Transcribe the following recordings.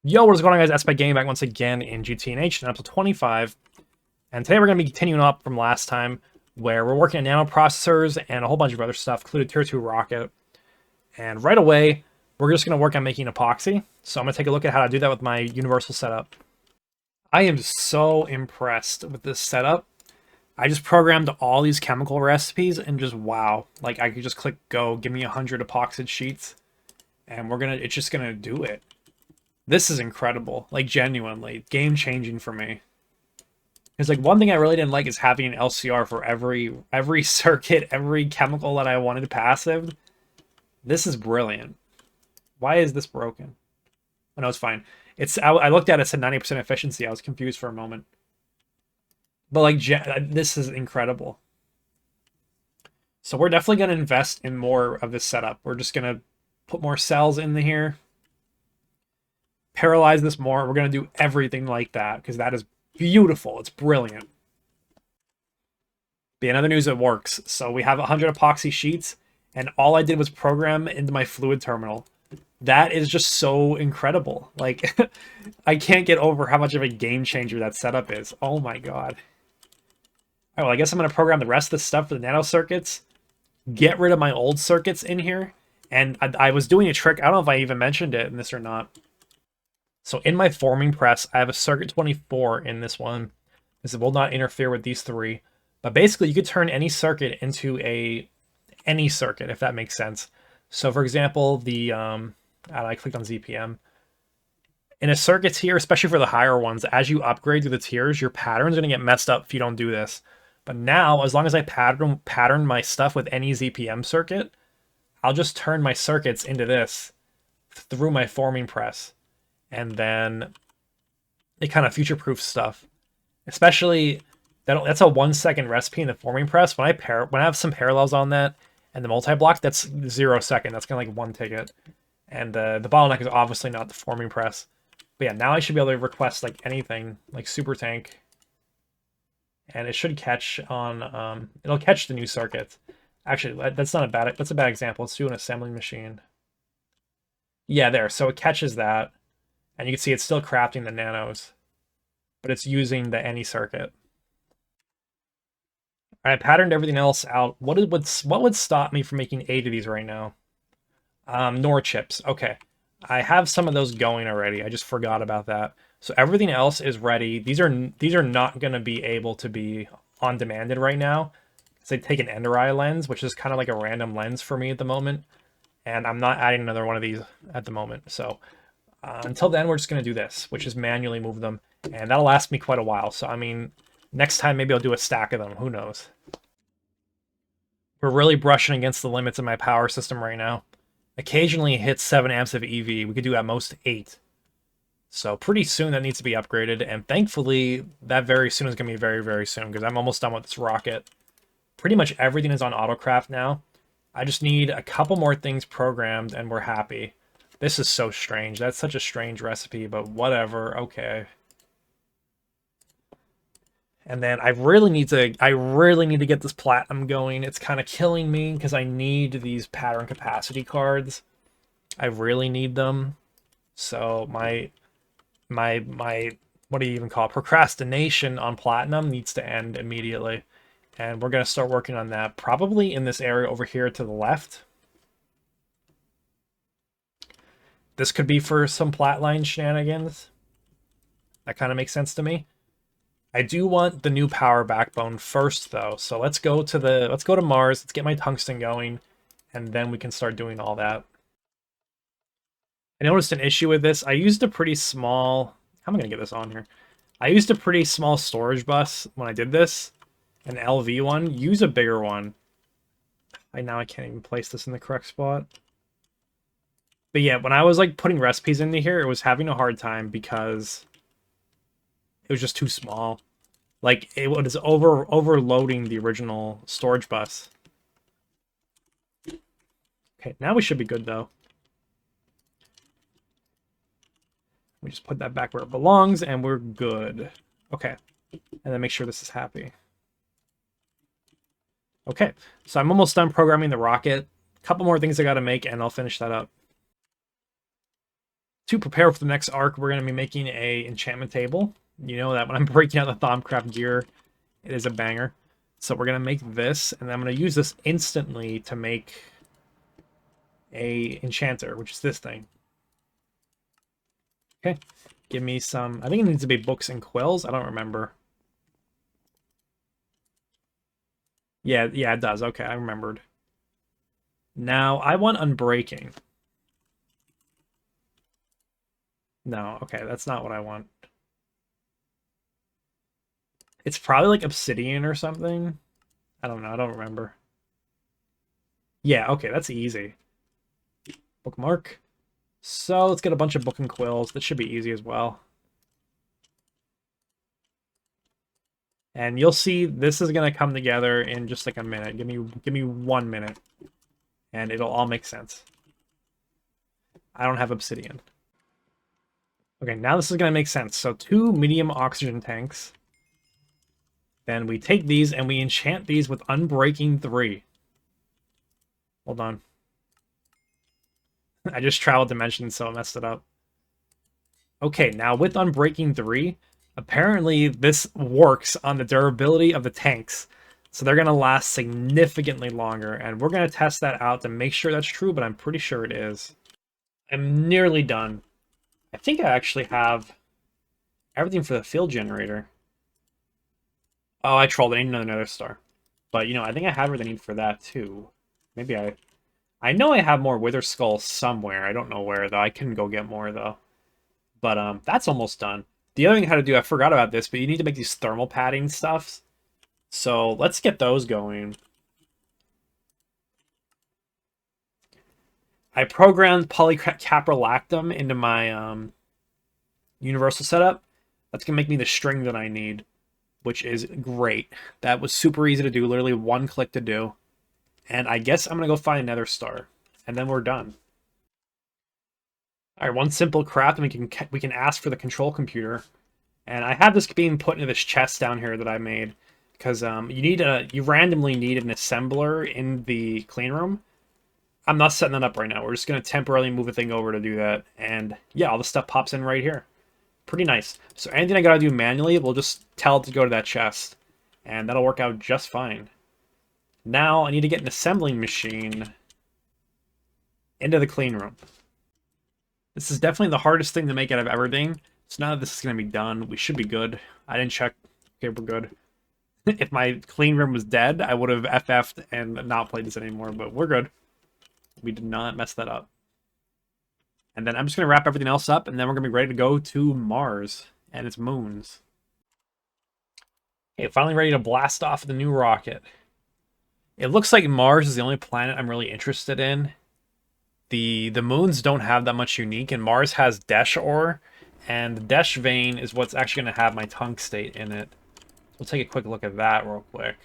Yo, what's going on, guys? S3E25 Gaming back once again in GTNH, in episode 25. And today we're going to be continuing up from last time, where we're working on nanoprocessors and a whole bunch of other stuff, including Tier 2 rocket. And right away, we're just going to work on making epoxy. So I'm going to take a look at how to do that with my universal setup. I am so impressed with this setup. I just programmed all these chemical recipes and just wow. Like, I could just click go, give me 100 epoxid sheets, and it's just going to do it. This is incredible, like genuinely game-changing for me. Because like one thing I really didn't like is having an LCR for every circuit, every chemical that I wanted passive. This is brilliant. Why is this broken? Oh, no, it's fine. I looked at it, it said 90% efficiency. I was confused for a moment. But like this is incredible. So we're definitely going to invest in more of this setup. We're just going to put more cells in here. Paralyze this more. We're going to do everything like that because that is beautiful. It's brilliant. But in other news, it works. So we have 100 epoxy sheets, and all I did was program into my fluid terminal. That is just so incredible. Like, I can't get over how much of a game changer that setup is. Oh my god. All right, well, I guess I'm going to program the rest of the stuff for the nano circuits. Get rid of my old circuits in here. And I was doing a trick. I don't know if I even mentioned it in this or not. So in my forming press, I have a circuit 24 in this one. This will not interfere with these three. But basically, you could turn any circuit into any circuit, if that makes sense. So for example, I clicked on ZPM. In a circuits here, especially for the higher ones, as you upgrade through the tiers, your pattern's going to get messed up if you don't do this. But now, as long as I pattern my stuff with any ZPM circuit, I'll just turn my circuits into this through my forming press. And then it kind of future-proofs stuff. Especially, that's a 1 second recipe in the forming press. When I have some parallels on that, and the multi-block, that's 0 second. That's kind of like 1 ticket. And the bottleneck is obviously not the forming press. But yeah, now I should be able to request like anything, like super tank. And it should catch on, it'll catch the new circuit. Actually, that's a bad example. Let's do an assembly machine. Yeah, there. So it catches that. And you can see it's still crafting the nanos, but it's using the any circuit. I patterned everything else out. What would stop me from making 8 of these right now? NOR chips. Okay. I have some of those going already. I just forgot about that. So everything else is ready. These are not going to be able to be on demanded right now. So they take an Ender Eye lens, which is kind of like a random lens for me at the moment. And I'm not adding another one of these at the moment. So until then, we're just going to do this, which is manually move them. And that'll last me quite a while. So, I mean, next time maybe I'll do a stack of them. Who knows? We're really brushing against the limits of my power system right now. Occasionally it hits 7 amps of EV. We could do at most 8. So pretty soon that needs to be upgraded. And thankfully, that very soon is going to be very, very soon because I'm almost done with this rocket. Pretty much everything is on autocraft now. I just need a couple more things programmed and we're happy. This is so strange. That's such a strange recipe, but whatever. Okay. And then I really need to get this platinum going. It's kind of killing me because I need these pattern capacity cards. I really need them. So my what do you even call it? Procrastination on platinum needs to end immediately. And we're going to start working on that probably in this area over here to the left. This could be for some platline shenanigans. That kind of makes sense to me. I do want the new power backbone first, though. So let's go to Mars. Let's get my tungsten going, and then we can start doing all that. I noticed an issue with this. I used a pretty small. How am I gonna get this on here? I used a pretty small storage bus when I did this, an LV one. Use a bigger one. Now I can't even place this in the correct spot. But yeah, when I was like putting recipes into here, it was having a hard time because it was just too small. Like it was overloading the original storage bus. Okay, now we should be good though. We just put that back where it belongs and we're good. Okay, and then make sure this is happy. Okay, so I'm almost done programming the rocket. A couple more things I got to make and I'll finish that up. to prepare for the next arc, we're going to be making a enchantment table. You know that when I'm breaking out the Thaumcraft gear, it is a banger. So we're going to make this, and then I'm going to use this instantly to make a enchanter, which is this thing. Okay, give me some... I think it needs to be books and quills. I don't remember. Yeah, it does. Okay, I remembered. Now, I want unbreaking. No, okay, that's not what I want. It's probably like obsidian or something. I don't know, I don't remember. Yeah, okay, that's easy. Bookmark. So let's get a bunch of book and quills. That should be easy as well. And you'll see this is gonna come together in just like a minute. Give me 1 minute. And it'll all make sense. I don't have obsidian. Okay, now this is gonna make sense. So 2 medium oxygen tanks. Then we take these and we enchant these with Unbreaking 3. Hold on. I just traveled dimensions, so I messed it up. Okay, now with Unbreaking 3, apparently this works on the durability of the tanks. So they're going to last significantly longer, and we're going to test that out to make sure that's true, but I'm pretty sure it is. I'm nearly done. I think I actually have everything for the field generator. Oh, I trolled. I need another nether star. But, you know, I think I have everything I need for that, too. Maybe I know I have more Wither Skulls somewhere. I don't know where, though. I can go get more, though. But, that's almost done. The other thing I had to do, I forgot about this, but you need to make these thermal padding stuffs. So, let's get those going. I programmed polycaprolactum into my, universal setup. That's going to make me the string that I need, which is great. That was super easy to do, literally 1 click to do. And I guess I'm going to go find another star, and then we're done. All right, 1 simple craft, and we can ask for the control computer. And I have this being put into this chest down here that I made, because you randomly need an assembler in the clean room. I'm not setting that up right now. We're just going to temporarily move a thing over to do that. And yeah, all the stuff pops in right here. Pretty nice. So anything I got to do manually, we'll just tell it to go to that chest. And that'll work out just fine. Now I need to get an assembling machine into the clean room. This is definitely the hardest thing to make out of everything. So now that this is going to be done, we should be good. I didn't check. Okay, we're good. If my clean room was dead, I would have FF'd and not played this anymore, but we're good. We did not mess that up. And then I'm just going to wrap everything else up, and then we're going to be ready to go to Mars and its moons. Okay, finally ready to blast off the new rocket. It looks like Mars is the only planet I'm really interested in. The moons don't have that much unique, and Mars has Desh ore, and the Desh vein is what's actually going to have my tungstate in it. We'll take a quick look at that real quick.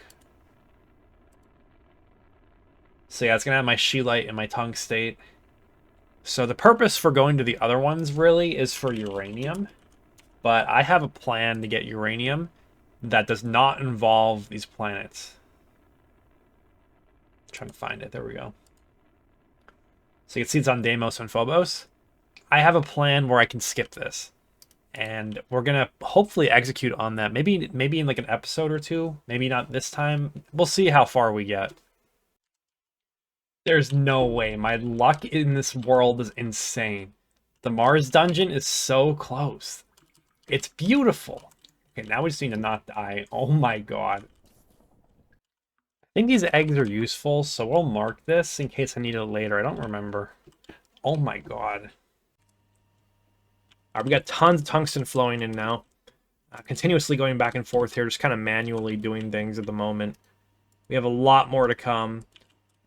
So yeah, it's going to have my scheelite and my tungstate. So the purpose for going to the other ones, really, is for uranium. But I have a plan to get uranium that does not involve these planets. I'm trying to find it. There we go. So you can see it's on Deimos and Phobos. I have a plan where I can skip this. And we're going to hopefully execute on that. Maybe in like an episode or two. Maybe not this time. We'll see how far we get. There's no way. My luck in this world is insane. The Mars dungeon is so close. It's beautiful. Okay, now we just need to not die. Oh my god. I think these eggs are useful, so we'll mark this in case I need it later. I don't remember. Oh my god. Alright, we got tons of tungsten flowing in now. Continuously going back and forth here, just kind of manually doing things at the moment. We have a lot more to come.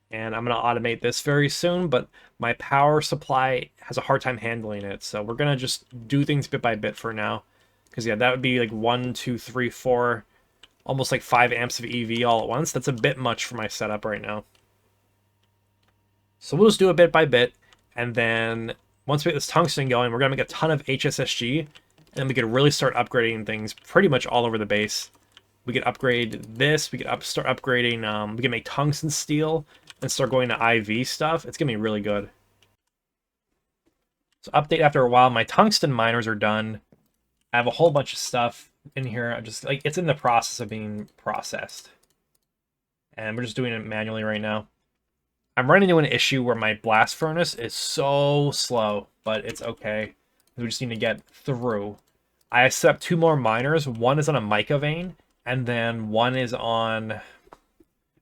And I'm going to automate this very soon, but my power supply has a hard time handling it. So we're going to just do things bit by bit for now. Because, yeah, that would be like 1, 2, 3, 4, almost like 5 amps of EV all at once. That's a bit much for my setup right now. So we'll just do it bit by bit. And then once we get this tungsten going, we're going to make a ton of HSSG. And then we could really start upgrading things pretty much all over the base. We could upgrade this. We could start upgrading. We can make tungsten steel and start going to IV stuff. It's going to be really good. So update after a while. My tungsten miners are done. I have a whole bunch of stuff in here. I'm just like, it's in the process of being processed. And we're just doing it manually right now. I'm running into an issue where my blast furnace is so slow, but it's okay. We just need to get through. I set up 2 more miners. One is on a mica vein, and then one is on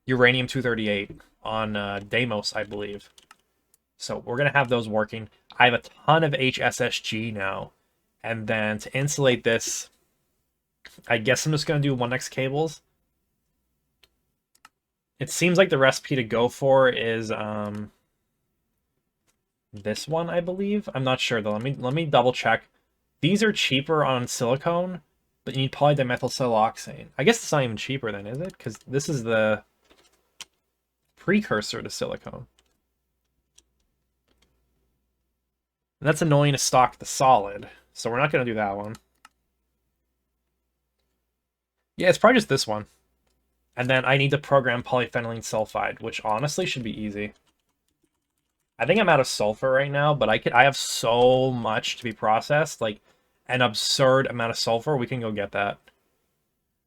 uranium-238 on Deimos, I believe. So we're going to have those working. I have a ton of HSSG now. And then to insulate this, I guess I'm just going to do 1X cables. It seems like the recipe to go for is this one, I believe. I'm not sure, though. Let me double check. These are cheaper on silicone, but you need polydimethylsiloxane. I guess it's not even cheaper then, is it? Because this is the precursor to silicone. And that's annoying to stock the solid, so we're not going to do that one. Yeah, it's probably just this one. And then I need to program polyphenylene sulfide, which honestly should be easy. I think I'm out of sulfur right now, but I have so much to be processed, like an absurd amount of sulfur. We can go get that.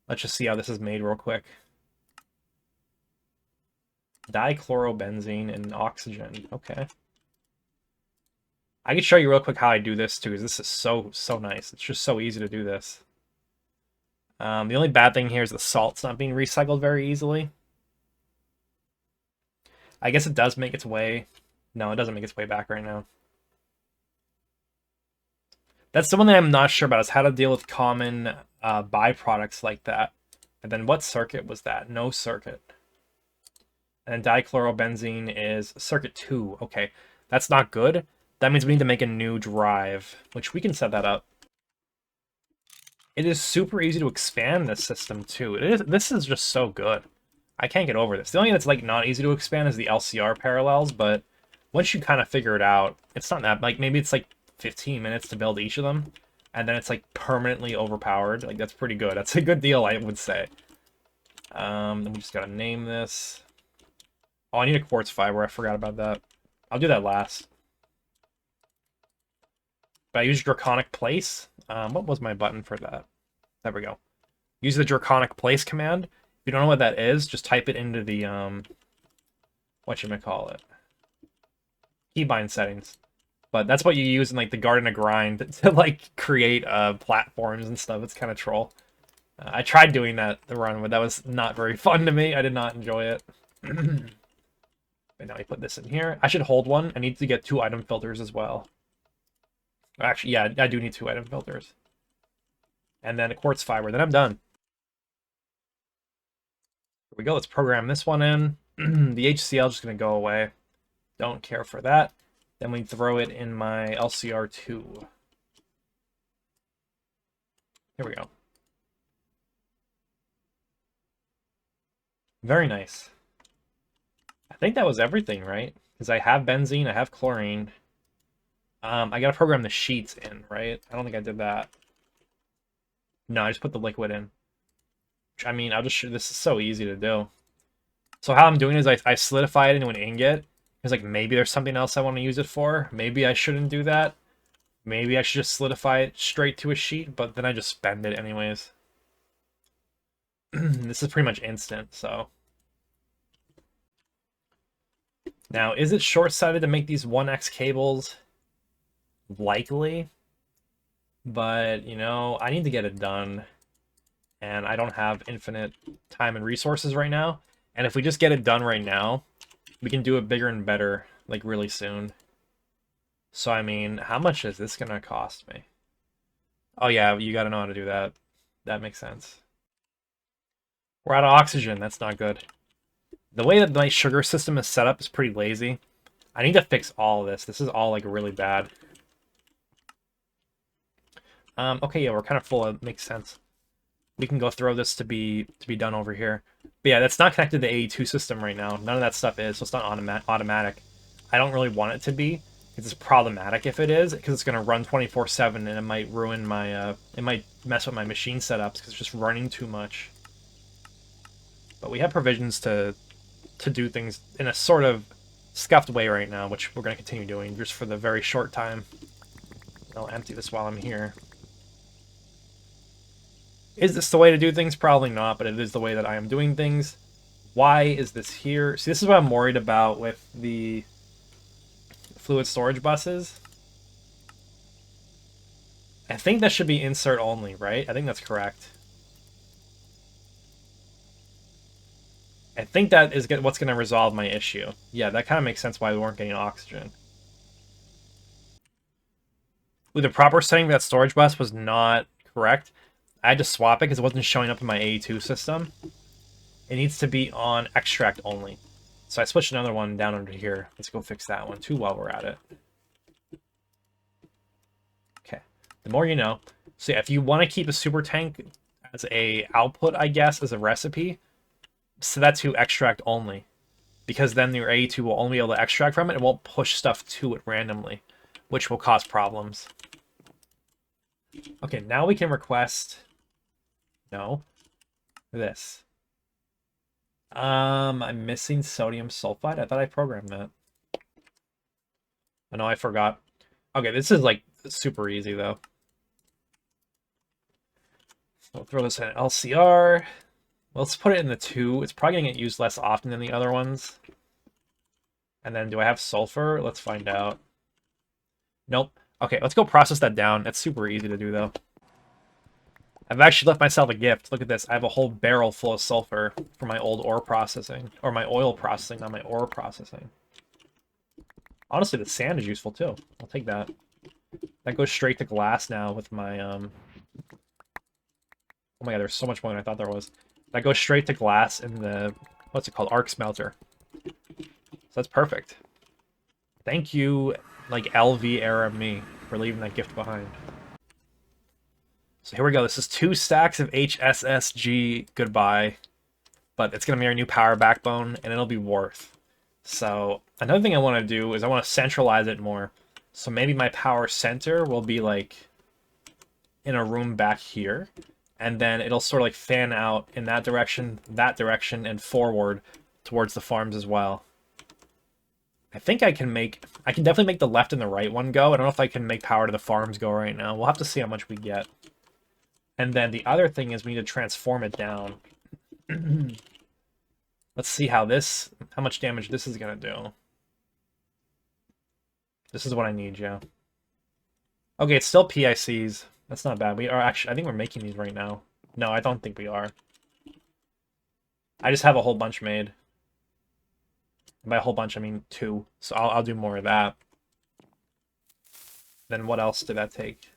Let's just see how this is made real quick. Dichlorobenzene and oxygen. Okay. I can show you real quick how I do this too, because this is so nice. It's just so easy to do this. The only bad thing here is the salt's not being recycled very easily. I guess it does make its way. No, it doesn't make its way back right now. That's the one thing I'm not sure about, is how to deal with common byproducts like that. And then what circuit was that? No circuit. And then dichlorobenzene is circuit 2. Okay, that's not good. That means we need to make a new drive, which we can set that up. It is super easy to expand this system too. This is just so good. I can't get over this. The only thing that's like not easy to expand is the LCR parallels, but once you kind of figure it out, it's not that, like, maybe it's like 15 minutes to build each of them, and then it's like permanently overpowered. Like, that's pretty good. That's a good deal, I would say. Then we just gotta name this. Oh, I need a quartz fiber. I forgot about that. I'll do that last. But I use Draconic Place. What was my button for that? There we go. Use the Draconic Place command. If you don't know what that is, just type it into the, whatchamacallit, keybind settings. But that's what you use in, like, the Garden of Grind to, like, create platforms and stuff. It's kind of troll. I tried doing that the run, but that was not very fun to me. I did not enjoy it. And now we put this in here. I should hold one. I need to get 2 item filters as well. Actually, yeah, I do need 2 item filters. And then a quartz fiber. Then I'm done. Here we go. Let's program this one in. The HCl is just going to go away. Don't care for that. Then we throw it in my LCR2. Here we go. Very nice. I think that was everything, right? Because I have benzene, I have chlorine. I gotta program the sheets in, right? I don't think I did that. No, I just put the liquid in. I mean, I'll just show, this is so easy to do. So how I'm doing is I solidify it into an ingot. Because, like, maybe there's something else I want to use it for. Maybe I shouldn't do that. Maybe I should just solidify it straight to a sheet, but then I just spend it anyways. This is pretty much instant, so. Now, is it short-sighted to make these 1X cables? Likely. But, you know, I need to get it done. And I don't have infinite time and resources right now. And if we just get it done right now, we can do it bigger and better, like, really soon. So, I mean, how much is this gonna cost me? Oh, yeah, you gotta know how to do that. That makes sense. We're out of oxygen. That's not good. The way that my sugar system is set up is pretty lazy. I need to fix all of this. This is all, like, really bad. Okay, yeah, we're kind of full. It makes sense. We can go throw this to be done over here. But yeah, that's not connected to the AE2 system right now. None of that stuff is, so it's not automatic. I don't really want it to be, because it's problematic if it is, because it's going to run 24/7, and it might ruin my, it might mess with my machine setups, because it's just running too much. But we have provisions to do things in a sort of scuffed way right now, which we're going to continue doing, just for the very short time. I'll empty this while I'm here. Is this the way to do things? Probably not, but it is the way that I am doing things. Why is this here? See, this is what I'm worried about with the fluid storage buses. I think that should be insert only, right? I think that's correct. I think that is what's going to resolve my issue. Yeah, that kind of makes sense why we weren't getting oxygen. With the proper setting of that storage bus was not correct. I had to swap it because it wasn't showing up in my AE2 system. It needs to be on extract only. So I switched another one down under here. Let's go fix that one too while we're at it. Okay. The more you know. So yeah, if you want to keep a super tank as a output, I guess, as a recipe, set that to extract only. Because then your AE2 will only be able to extract from it. It won't push stuff to it randomly, which will cause problems. Okay, now we can request... No. This. I'm missing sodium sulfide. I thought I programmed that. Oh, no, I forgot. Okay, this is, like, super easy, though. So I'll throw this in LCR. Let's put it in the 2. It's probably going to get used less often than the other ones. And then, do I have sulfur? Let's find out. Nope. Okay, let's go process that down. That's super easy to do, though. I've actually left myself a gift. Look at this. I have a whole barrel full of sulfur for my old ore processing. Or my oil processing, not my ore processing. Honestly, the sand is useful, too. I'll take that. That goes straight to glass now with my, Oh my god, there's so much more than I thought there was. That goes straight to glass in the... What's it called? Arc smelter. So that's perfect. Thank you, like, LV era me for leaving that gift behind. So here we go. This is 2 stacks of HSSG goodbye. But it's going to be our new power backbone, and it'll be worth. So another thing I want to do is I want to centralize it more. So maybe my power center will be, like, in a room back here. And then it'll sort of, like, fan out in that direction, and forward towards the farms as well. I think I can definitely make the left and the right one go. I don't know if I can make power to the farms go right now. We'll have to see how much we get. And then the other thing is we need to transform it down. Let's see how much damage this is going to do. This is what I need, yeah. Okay, it's still PICs. That's not bad. We are actually, I think we're making these right now. No, I don't think we are. I just have a whole bunch made. And by a whole bunch, I mean 2. So I'll do more of that. Then what else did that take?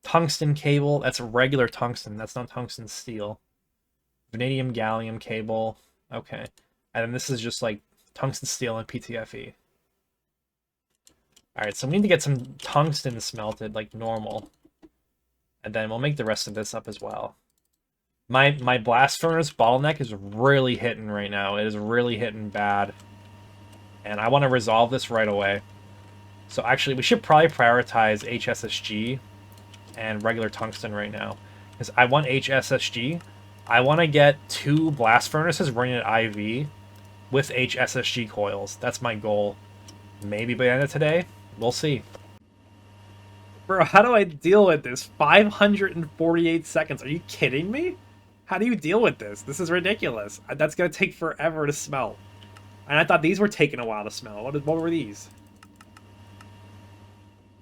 Tungsten cable. That's a regular tungsten. That's not tungsten steel. Vanadium gallium cable. Okay. And then this is just like tungsten steel and PTFE. Alright, so we need to get some tungsten smelted like normal. And then we'll make the rest of this up as well. My blast furnace bottleneck is really hitting right now. It is really hitting bad. And I want to resolve this right away. So actually, we should probably prioritize HSSG and regular tungsten right now. Because I want HSSG. I want to get 2 blast furnaces running at IV with HSSG coils. That's my goal. Maybe by the end of today. We'll see. Bro, how do I deal with this? 548 seconds. Are you kidding me? How do you deal with this? This is ridiculous. That's going to take forever to smelt. And I thought these were taking a while to smelt. What were these?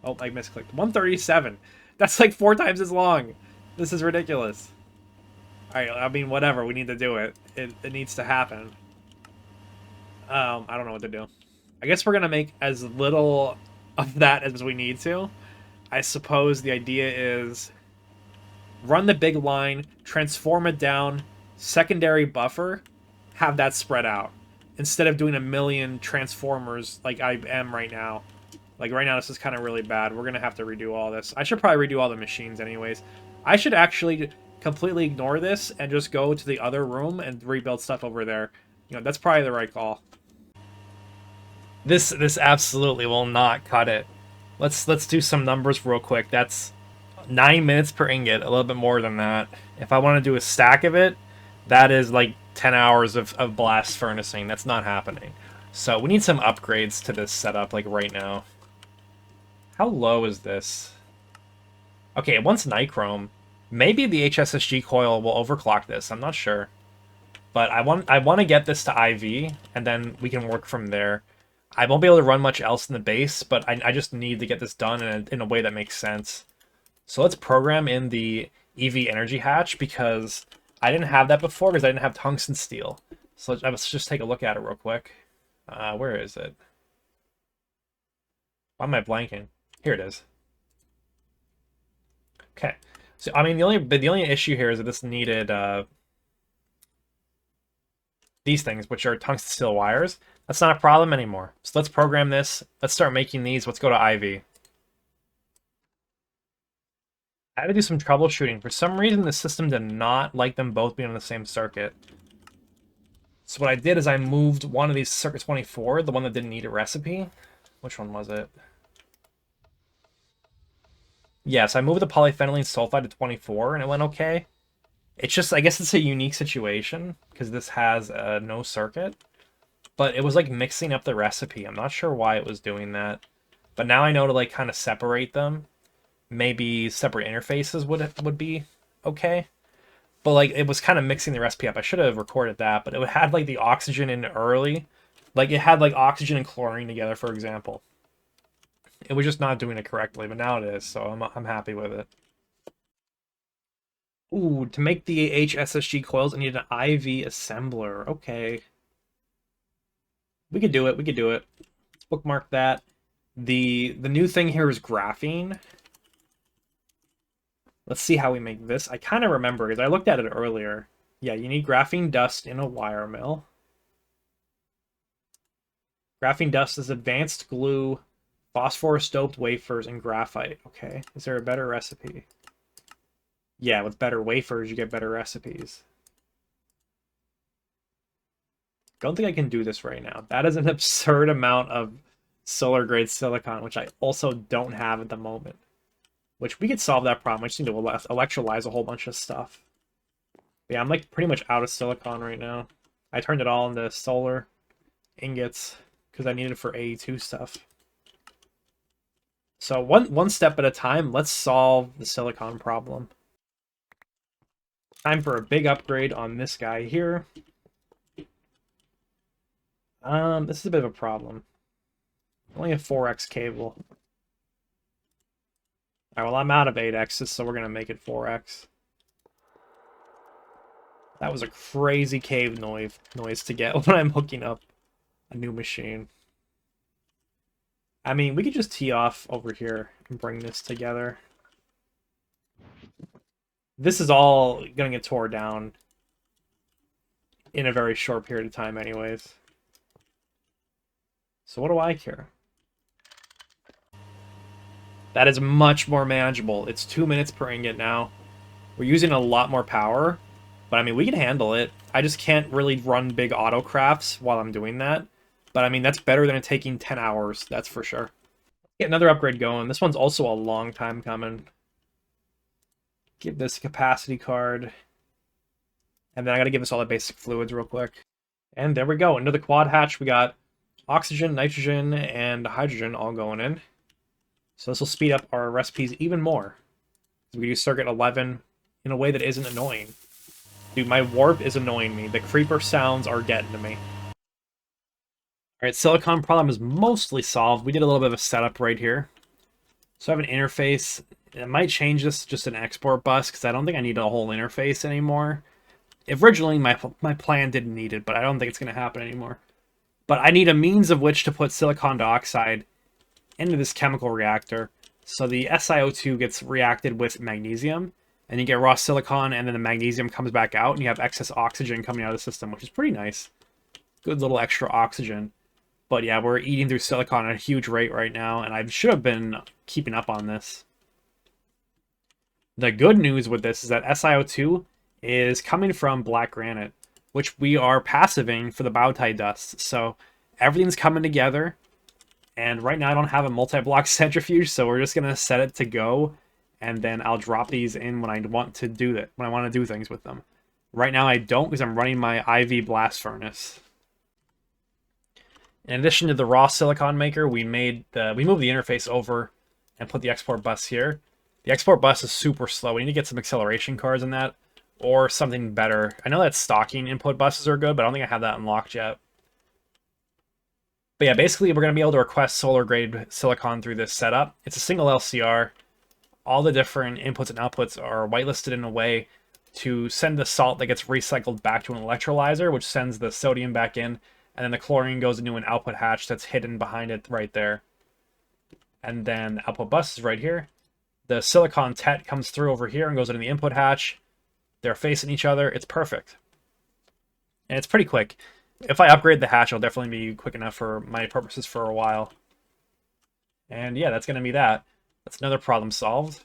Oh, I misclicked. 137. That's like 4 times as long. This is ridiculous. Alright, I mean, whatever. We need to do it. It needs to happen. I don't know what to do. I guess we're going to make as little of that as we need to. I suppose the idea is run the big line, transform it down, secondary buffer, have that spread out. Instead of doing a million transformers like I am right now. Like right now this is kind of really bad. We're going to have to redo all this. I should probably redo all the machines anyways. I should actually completely ignore this and just go to the other room and rebuild stuff over there. You know, that's probably the right call. This absolutely will not cut it. Let's do some numbers real quick. That's 9 minutes per ingot, a little bit more than that. If I want to do a stack of it, that is like 10 hours of blast furnacing. That's not happening. So we need some upgrades to this setup like right now. How low is this? Okay, it wants nichrome. Maybe the HSSG coil will overclock this. I'm not sure. But I want to get this to IV, and then we can work from there. I won't be able to run much else in the base, but I just need to get this done in a way that makes sense. So let's program in the EV energy hatch, because I didn't have that before because I didn't have tungsten steel. So let's just take a look at it real quick. Where is it? Why am I blanking? Here it is. Okay. So I mean, the only issue here is that this needed these things, which are tungsten steel wires. That's not a problem anymore. So let's program this. Let's start making these. Let's go to IV. I had to do some troubleshooting. For some reason, the system did not like them both being on the same circuit. So what I did is I moved one of these circuit 24, the one that didn't need a recipe. Which one was it? Yes, I moved the polyphenylene sulfide to 24, and it went okay. It's just, I guess it's a unique situation, because this has no circuit. But it was like mixing up the recipe. I'm not sure why it was doing that. But now I know to like kind of separate them. Maybe separate interfaces would be okay. But like it was kind of mixing the recipe up. I should have recorded that, but it had like the oxygen in early. Like it had like oxygen and chlorine together, for example. It was just not doing it correctly, but now it is, so I'm happy with it. Ooh, to make the HSSG coils, I need an IV assembler. Okay. We could do it, we could do it. Let's bookmark that. The new thing here is graphene. Let's see how we make this. I kind of remember, because I looked at it earlier. Yeah, you need graphene dust in a wire mill. Graphene dust is advanced glue, phosphorus-doped wafers, and graphite. Okay, is there a better recipe? Yeah, with better wafers, you get better recipes. Don't think I can do this right now. That is an absurd amount of solar-grade silicon, which I also don't have at the moment. Which we could solve that problem. I just need to electrolyze a whole bunch of stuff. Yeah, I'm like pretty much out of silicon right now. I turned it all into solar ingots because I needed it for AE2 stuff. So one step at a time, let's solve the silicon problem. Time for a big upgrade on this guy here. This is a bit of a problem. Only a 4x cable. Alright, well I'm out of 8x's, so we're gonna make it 4x. That was a crazy cave noise to get when I'm hooking up a new machine. I mean, we could just tee off over here and bring this together. This is all gonna get tore down in a very short period of time anyways. So what do I care? That is much more manageable. It's 2 minutes per ingot now. We're using a lot more power, but I mean, we can handle it. I just can't really run big auto crafts while I'm doing that. But I mean, that's better than it taking 10 hours, that's for sure. Get another upgrade going. This one's also a long time coming. Give this a capacity card. And then I gotta give this all the basic fluids real quick. And there we go. Into the quad hatch, we got oxygen, nitrogen, and hydrogen all going in. So this will speed up our recipes even more. We use circuit 11 in a way that isn't annoying. Dude, my warp is annoying me. The creeper sounds are getting to me. Alright, silicon problem is mostly solved. We did a little bit of a setup right here. So I have an interface. I might change this to just an export bus, because I don't think I need a whole interface anymore. Originally, my plan didn't need it, but I don't think it's going to happen anymore. But I need a means of which to put silicon dioxide into this chemical reactor. So the SiO2 gets reacted with magnesium, and you get raw silicon, and then the magnesium comes back out, and you have excess oxygen coming out of the system, which is pretty nice. Good little extra oxygen. But yeah, we're eating through silicon at a huge rate right now, and I should have been keeping up on this. The good news with this is that SiO2 is coming from black granite, which we are passiving for the biotite dust. So everything's coming together. And right now I don't have a multi-block centrifuge, so we're just going to set it to go. And then I'll drop these in when I want to do that, when I want to do things with them. Right now I don't, because I'm running my IV blast furnace. In addition to the raw silicon maker, we moved the interface over and put the export bus here. The export bus is super slow. We need to get some acceleration cards in that or something better. I know that stocking input buses are good, but I don't think I have that unlocked yet. But yeah, basically we're going to be able to request solar grade silicon through this setup. It's a single LCR. All the different inputs and outputs are whitelisted in a way to send the salt that gets recycled back to an electrolyzer, which sends the sodium back in, and then the chlorine goes into an output hatch that's hidden behind it right there. And then the output bus is right here. The silicon TET comes through over here and goes into the input hatch. They're facing each other. It's perfect. And it's pretty quick. If I upgrade the hatch, it'll definitely be quick enough for my purposes for a while. And yeah, that's going to be that. That's another problem solved.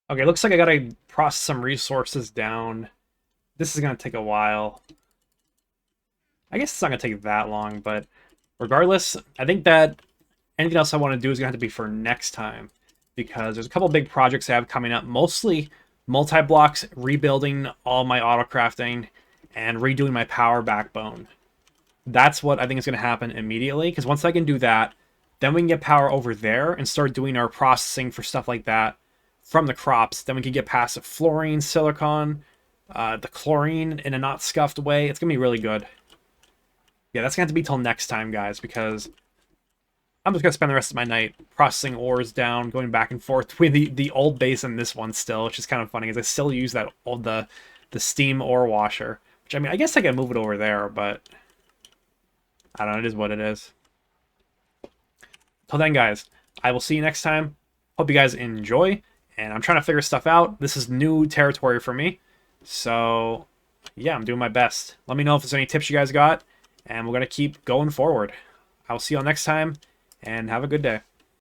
Okay, looks like I got to process some resources down. This is going to take a while. I guess it's not going to take that long, but regardless, I think that anything else I want to do is going to have to be for next time, because there's a couple big projects I have coming up, mostly multi-blocks, rebuilding all my auto-crafting, and redoing my power backbone. That's what I think is going to happen immediately, because once I can do that, then we can get power over there and start doing our processing for stuff like that from the crops. Then we can get past the fluorine, silicon, the chlorine in a not scuffed way. It's going to be really good. Yeah, that's going to have to be till next time, guys, because I'm just going to spend the rest of my night processing ores down, going back and forth between the old base and this one still, which is kind of funny, because I still use that old, the steam ore washer. Which, I mean, I guess I can move it over there, but I don't know, it is what it is. Till then, guys, I will see you next time. Hope you guys enjoy, and I'm trying to figure stuff out. This is new territory for me, so yeah, I'm doing my best. Let me know if there's any tips you guys got, and we're going to keep going forward. I will see you all next time, and have a good day.